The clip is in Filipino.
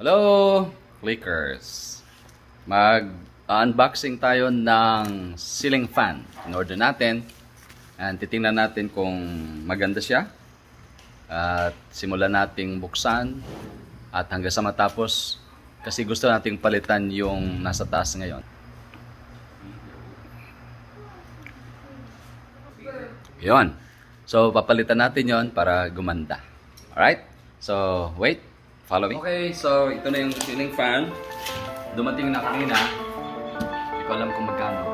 Hello, clickers! Mag-unboxing tayo ng ceiling fan. In-order natin. And titingnan natin kung maganda siya. At simulan nating buksan. At hanggang sa matapos, kasi gusto nating palitan yung nasa taas ngayon. Yun. So, papalitan natin yon para gumanda. Alright? So, wait. Follow me. Okay, so ito na yung ceiling fan. Dumating na kanina. Hindi ko alam kung magkano.